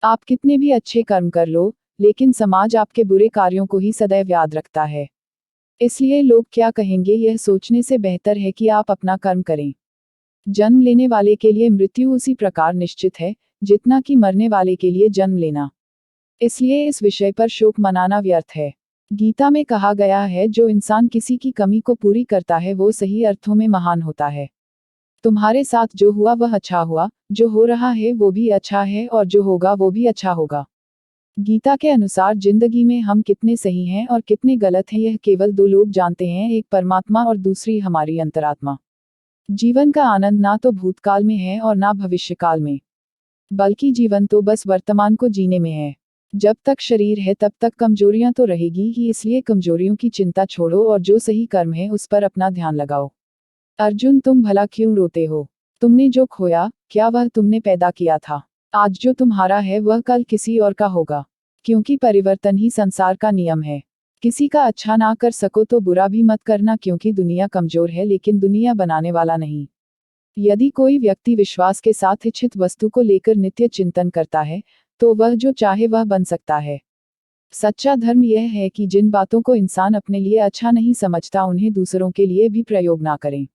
आप कितने भी अच्छे कर्म कर लो, लेकिन समाज आपके बुरे कार्यों को ही सदैव याद रखता है। इसलिए लोग क्या कहेंगे यह सोचने से बेहतर है कि आप अपना कर्म करें। जन्म लेने वाले के लिए मृत्यु उसी प्रकार निश्चित है, जितना कि मरने वाले के लिए जन्म लेना। इसलिए इस विषय पर शोक मनाना व्यर्थ है। गीता में कहा गया है, जो इंसान किसी की कमी को पूरी करता है वो सही अर्थों में महान होता है। तुम्हारे साथ जो हुआ वह अच्छा हुआ, जो हो रहा है वो भी अच्छा है और जो होगा वो भी अच्छा होगा। गीता के अनुसार जिंदगी में हम कितने सही हैं और कितने गलत हैं यह केवल दो लोग जानते हैं, एक परमात्मा और दूसरी हमारी अंतरात्मा। जीवन का आनंद ना तो भूतकाल में है और ना भविष्यकाल में, बल्कि जीवन तो बस वर्तमान को जीने में है। जब तक शरीर है तब तक कमजोरियां तो रहेगी ही, इसलिए कमजोरियों की चिंता छोड़ो और जो सही कर्म है उस पर अपना ध्यान लगाओ। अर्जुन, तुम भला क्यों रोते हो? तुमने जो खोया, क्या वह तुमने पैदा किया था? आज जो तुम्हारा है वह कल किसी और का होगा, क्योंकि परिवर्तन ही संसार का नियम है। किसी का अच्छा ना कर सको तो बुरा भी मत करना, क्योंकि दुनिया कमजोर है लेकिन दुनिया बनाने वाला नहीं। यदि कोई व्यक्ति विश्वास के साथ इच्छित वस्तु को लेकर नित्य चिंतन करता है, तो वह जो चाहे वह बन सकता है। सच्चा धर्म यह है कि जिन बातों को इंसान अपने लिए अच्छा नहीं समझता उन्हें दूसरों के लिए भी प्रयोग ना करें।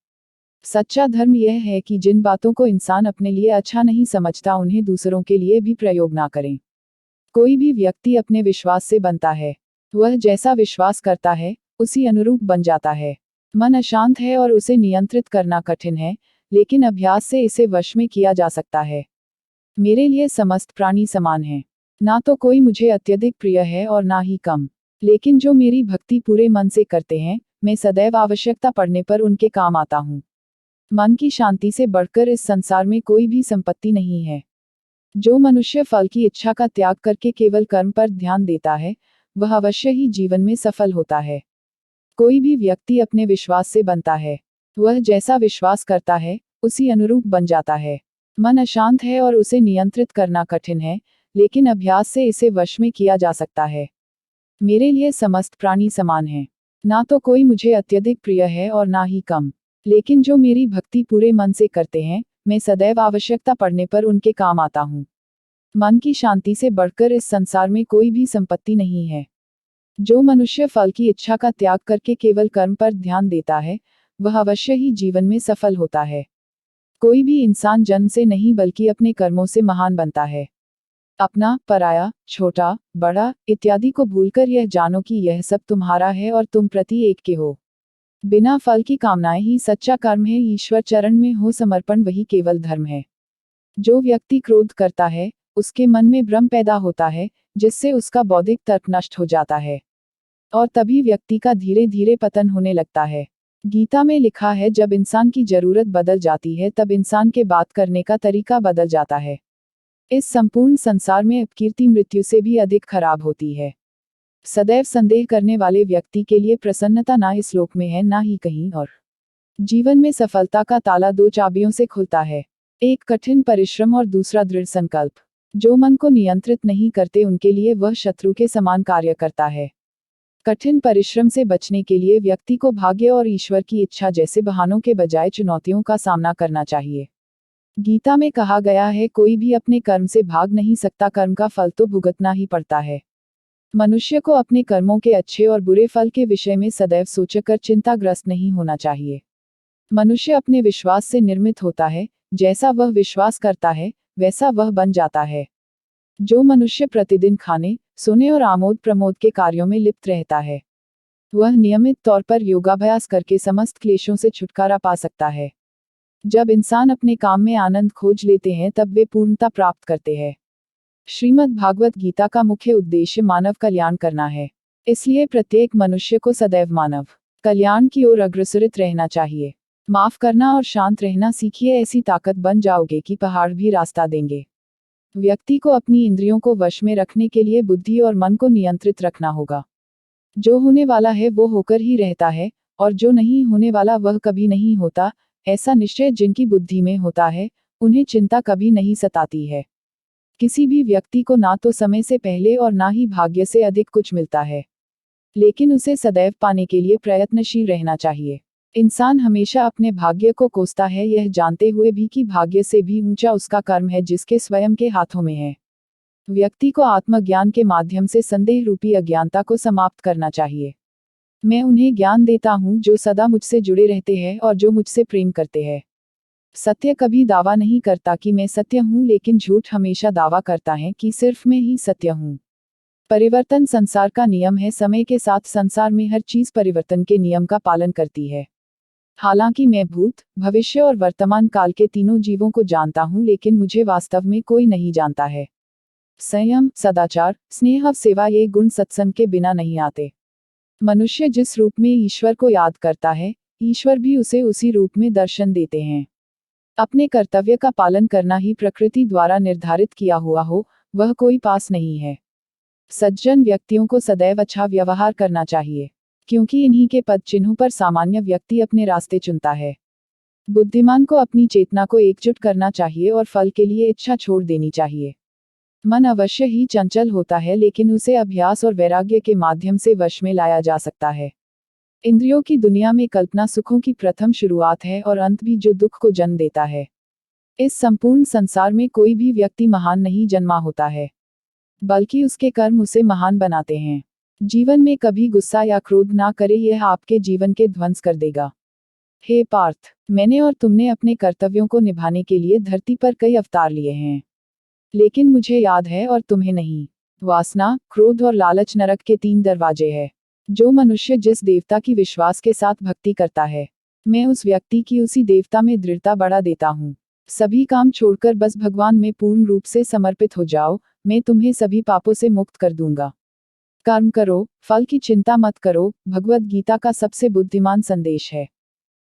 सच्चा धर्म यह है कि जिन बातों को इंसान अपने लिए अच्छा नहीं समझता उन्हें दूसरों के लिए भी प्रयोग ना करें। कोई भी व्यक्ति अपने विश्वास से बनता है। वह जैसा विश्वास करता है, उसी अनुरूप बन जाता है। मन अशांत है और उसे नियंत्रित करना कठिन है, लेकिन अभ्यास से इसे वश में किया जा सकता है। मेरे लिए समस्त प्राणी समान हैं। ना तो कोई मुझे अत्यधिक प्रिय है और ना ही कम। लेकिन जो मेरी भक्ति पूरे मन से करते हैं, मैं सदैव आवश्यकता पड़ने पर उनके काम आता हूँ। मन की शांति से बढ़कर इस संसार में कोई भी संपत्ति नहीं है। जो मनुष्य फल की इच्छा का त्याग करके केवल कर्म पर ध्यान देता है, वह अवश्य ही जीवन में सफल होता है। कोई भी व्यक्ति अपने विश्वास से बनता है। वह जैसा विश्वास करता है, उसी अनुरूप बन जाता है। मन अशांत है और उसे नियंत्रित करना कठिन है, लेकिन अभ्यास से इसे वश में किया जा सकता है। मेरे लिए समस्त प्राणी समान हैं। ना तो कोई मुझे अत्यधिक प्रिय है और ना ही कम। लेकिन जो मेरी भक्ति पूरे मन से करते हैं, मैं सदैव आवश्यकता पड़ने पर उनके काम आता हूँ। मन की शांति से बढ़कर इस संसार में कोई भी संपत्ति नहीं है। जो मनुष्य फल की इच्छा का त्याग करके केवल कर्म पर ध्यान देता है, वह अवश्य ही जीवन में सफल होता है। कोई भी इंसान जन्म से नहीं बल्कि अपने कर्मों से महान बनता है। अपना, पराया, छोटा, बड़ा इत्यादि को भूलकर यह जानो कि यह सब तुम्हारा है और तुम प्रति एक के हो। बिना फल की कामनाएं ही सच्चा कर्म है। ईश्वर चरण में हो समर्पण वही केवल धर्म है। जो व्यक्ति क्रोध करता है, उसके मन में भ्रम पैदा होता है, जिससे उसका बौद्धिक तर्क नष्ट हो जाता है, और तभी व्यक्ति का धीरे धीरे पतन होने लगता है। गीता में लिखा है, जब इंसान की जरूरत बदल जाती है तब इंसान के बात करने का तरीका बदल जाता है। इस संपूर्ण संसार में अपकीर्ति मृत्यु से भी अधिक खराब होती है। सदैव संदेह करने वाले व्यक्ति के लिए प्रसन्नता ना इस लोक में है ना ही कहीं और। जीवन में सफलता का ताला दो चाबियों से खुलता है, एक कठिन परिश्रम और दूसरा दृढ़ संकल्प। जो मन को नियंत्रित नहीं करते उनके लिए वह शत्रु के समान कार्य करता है। कठिन परिश्रम से बचने के लिए व्यक्ति को भाग्य और ईश्वर की इच्छा जैसे बहानों के बजाय चुनौतियों का सामना करना चाहिए। गीता में कहा गया है, कोई भी अपने कर्म से भाग नहीं सकता, कर्म का फल तो भुगतना ही पड़ता है। मनुष्य को अपने कर्मों के अच्छे और बुरे फल के विषय में सदैव सोचकर चिंताग्रस्त नहीं होना चाहिए। मनुष्य अपने विश्वास से निर्मित होता है, जैसा वह विश्वास करता है, वैसा वह बन जाता है। जो मनुष्य प्रतिदिन खाने, सोने और आमोद प्रमोद के कार्यों में लिप्त रहता है, वह नियमित तौर पर योगाभ्यास करके समस्त क्लेशों से छुटकारा पा सकता है। जब इंसान अपने काम में आनंद खोज लेते हैं तब वे पूर्णता प्राप्त करते हैं। श्रीमद् भागवत गीता का मुख्य उद्देश्य मानव कल्याण करना है। इसलिए प्रत्येक मनुष्य को सदैव मानव कल्याण की ओर अग्रसरित रहना चाहिए। माफ करना और शांत रहना सीखिए, ऐसी ताकत बन जाओगे कि पहाड़ भी रास्ता देंगे। व्यक्ति को अपनी इंद्रियों को वश में रखने के लिए बुद्धि और मन को नियंत्रित रखना होगा। जो होने वाला है वो होकर ही रहता है, और जो नहीं होने वाला वह कभी नहीं होता। ऐसा निश्चय जिनकी बुद्धि में होता है, उन्हें चिंता कभी नहीं सताती है। किसी भी व्यक्ति को ना तो समय से पहले और ना ही भाग्य से अधिक कुछ मिलता है, लेकिन उसे सदैव पाने के लिए प्रयत्नशील रहना चाहिए। इंसान हमेशा अपने भाग्य को कोसता है, यह जानते हुए भी कि भाग्य से भी ऊंचा उसका कर्म है जिसके स्वयं के हाथों में है। व्यक्ति को आत्मज्ञान के माध्यम से संदेह रूपी अज्ञानता को समाप्त करना चाहिए। मैं उन्हें ज्ञान देता हूँ जो सदा मुझसे जुड़े रहते हैं और जो मुझसे प्रेम करते हैं। सत्य कभी दावा नहीं करता कि मैं सत्य हूँ, लेकिन झूठ हमेशा दावा करता है कि सिर्फ मैं ही सत्य हूँ। परिवर्तन संसार का नियम है। समय के साथ संसार में हर चीज परिवर्तन के नियम का पालन करती है। हालांकि मैं भूत, भविष्य और वर्तमान काल के तीनों जीवों को जानता हूँ, लेकिन मुझे वास्तव में कोई नहीं जानता है। संयम, सदाचार, स्नेह और सेवा ये गुण सत्संग के बिना नहीं आते। मनुष्य जिस रूप में ईश्वर को याद करता है, ईश्वर भी उसे उसी रूप में दर्शन देते हैं। अपने कर्तव्य का पालन करना ही प्रकृति द्वारा निर्धारित किया हुआ हो, वह कोई पास नहीं है। सज्जन व्यक्तियों को सदैव अच्छा व्यवहार करना चाहिए, क्योंकि इन्हीं के पद चिन्हों पर सामान्य व्यक्ति अपने रास्ते चुनता है। बुद्धिमान को अपनी चेतना को एकजुट करना चाहिए और फल के लिए इच्छा छोड़ देनी चाहिए। मन अवश्य ही चंचल होता है, लेकिन उसे अभ्यास और वैराग्य के माध्यम से वश में लाया जा सकता है। इंद्रियों की दुनिया में कल्पना सुखों की प्रथम शुरुआत है और अंत भी जो दुख को जन्म देता है। इस संपूर्ण संसार में कोई भी व्यक्ति महान नहीं जन्मा होता है, बल्कि उसके कर्म उसे महान बनाते हैं। जीवन में कभी गुस्सा या क्रोध ना करे, यह आपके जीवन के ध्वंस कर देगा। हे पार्थ, मैंने और तुमने अपने कर्तव्यों को निभाने के लिए धरती पर कई अवतार लिए हैं, लेकिन मुझे याद है और तुम्हें नहीं। वासना, क्रोध और लालच नरक के 3 दरवाजे हैं। जो मनुष्य जिस देवता की विश्वास के साथ भक्ति करता है, मैं उस व्यक्ति की उसी देवता में दृढ़ता बढ़ा देता हूँ। सभी काम छोड़कर बस भगवान में पूर्ण रूप से समर्पित हो जाओ, मैं तुम्हें सभी पापों से मुक्त कर दूंगा। कर्म करो, फल की चिंता मत करो, भगवद गीता का सबसे बुद्धिमान संदेश है।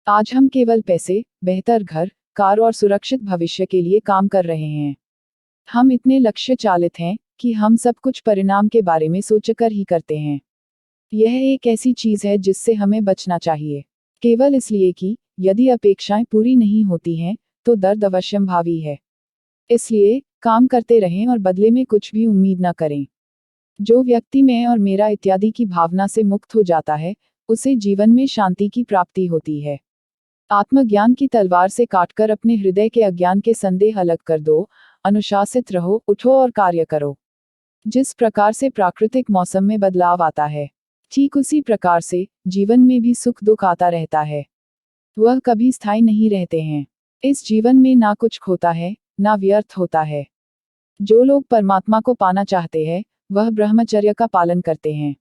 आज हम केवल पैसे, बेहतर घर, कार और सुरक्षित भविष्य के लिए काम कर रहे हैं। हम इतने लक्ष्य चालित हैं कि हम सब कुछ परिणाम के बारे में सोचकर ही करते हैं। यह एक ऐसी चीज है जिससे हमें बचना चाहिए, केवल इसलिए कि यदि अपेक्षाएं पूरी नहीं होती हैं, तो दर्द अवश्यंभावी है। इसलिए काम करते रहें और बदले में कुछ भी उम्मीद न करें। जो व्यक्ति मैं और मेरा इत्यादि की भावना से मुक्त हो जाता है, उसे जीवन में शांति की प्राप्ति होती है। आत्मज्ञान की तलवार से काटकर अपने हृदय के अज्ञान के संदेह अलग कर दो। अनुशासित रहो, उठो और कार्य करो। जिस प्रकार से प्राकृतिक मौसम में बदलाव आता है, ठीक उसी प्रकार से जीवन में भी सुख दुख आता रहता है। वह कभी स्थायी नहीं रहते हैं। इस जीवन में ना कुछ खोता है, ना व्यर्थ होता है। जो लोग परमात्मा को पाना चाहते हैं, वह ब्रह्मचर्य का पालन करते हैं।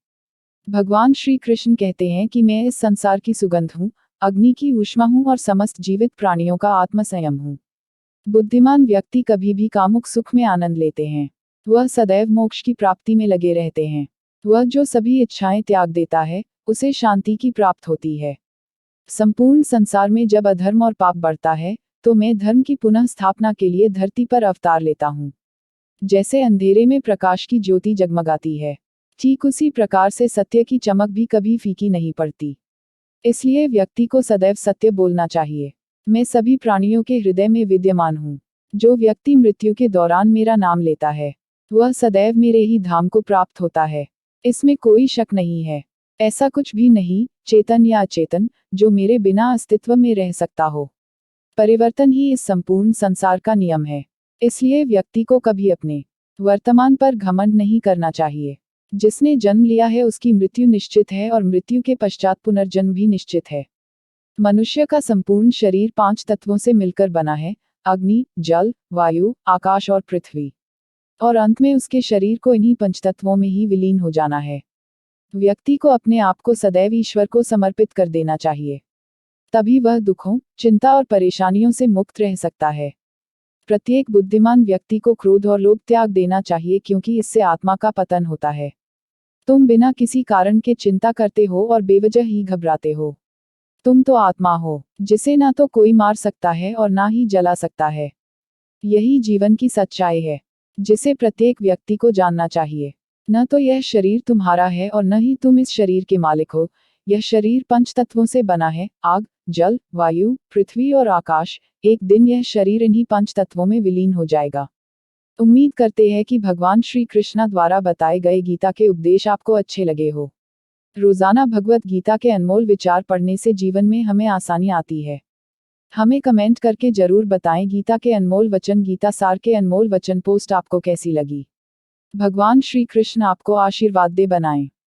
भगवान श्री कृष्ण कहते हैं कि मैं इस संसार की सुगंध हूँ, अग्नि की ऊष्मा हूँ और समस्त जीवित प्राणियों का आत्मसंयम हूँ। बुद्धिमान व्यक्ति कभी भी कामुक सुख में आनंद लेते हैं। वह सदैव मोक्ष की प्राप्ति में लगे रहते हैं। वह जो सभी इच्छाएं त्याग देता है, उसे शांति की प्राप्त होती है। संपूर्ण संसार में जब अधर्म और पाप बढ़ता है, तो मैं धर्म की पुनः स्थापना के लिए धरती पर अवतार लेता हूँ। जैसे अंधेरे में प्रकाश की ज्योति जगमगाती है, ठीक उसी प्रकार से सत्य की चमक भी कभी फीकी नहीं पड़ती। इसलिए व्यक्ति को सदैव सत्य बोलना चाहिए। मैं सभी प्राणियों के हृदय में विद्यमान हूँ। जो व्यक्ति मृत्यु के दौरान मेरा नाम लेता है, वह सदैव मेरे ही धाम को प्राप्त होता है। इसमें कोई शक नहीं है। ऐसा कुछ भी नहीं, चेतन या अचेतन, जो मेरे बिना अस्तित्व में रह सकता हो। परिवर्तन ही इस संपूर्ण संसार का नियम है। इसलिए व्यक्ति को कभी अपने वर्तमान पर घमंड नहीं करना चाहिए। जिसने जन्म लिया है उसकी मृत्यु निश्चित है और मृत्यु के पश्चात पुनर्जन्म भी निश्चित है। मनुष्य का संपूर्ण शरीर 5 तत्वों से मिलकर बना है: अग्नि, जल, वायु, आकाश और पृथ्वी। और अंत में उसके शरीर को इन्हीं पंचतत्वों में ही विलीन हो जाना है। व्यक्ति को अपने आप को सदैव ईश्वर को समर्पित कर देना चाहिए। तभी वह दुखों, चिंता और परेशानियों से मुक्त रह सकता है। प्रत्येक बुद्धिमान व्यक्ति को क्रोध और लोभ त्याग देना चाहिए, क्योंकि इससे आत्मा का पतन होता है। तुम बिना किसी कारण के चिंता करते हो और बेवजह ही घबराते हो। तुम तो आत्मा हो, जिसे ना तो कोई मार सकता है और ना ही जला सकता है। यही जीवन की सच्चाई है, जिसे प्रत्येक व्यक्ति को जानना चाहिए। न तो यह शरीर तुम्हारा है और न ही तुम इस शरीर के मालिक हो। यह शरीर 5 तत्वों से बना है: आग, जल, वायु, पृथ्वी और आकाश। एक दिन यह शरीर इन्हीं 5 तत्वों में विलीन हो जाएगा। उम्मीद करते हैं कि भगवान श्री कृष्ण द्वारा बताए गए गीता के उपदेश आपको अच्छे लगे हो। रोजाना भगवत गीता के अनमोल विचार पढ़ने से जीवन में हमें आसानी आती है। हमें कमेंट करके जरूर बताएं गीता के अनमोल वचन, गीता सार के अनमोल वचन पोस्ट आपको कैसी लगी। भगवान श्री कृष्ण आपको आशीर्वाद दे बनाएं।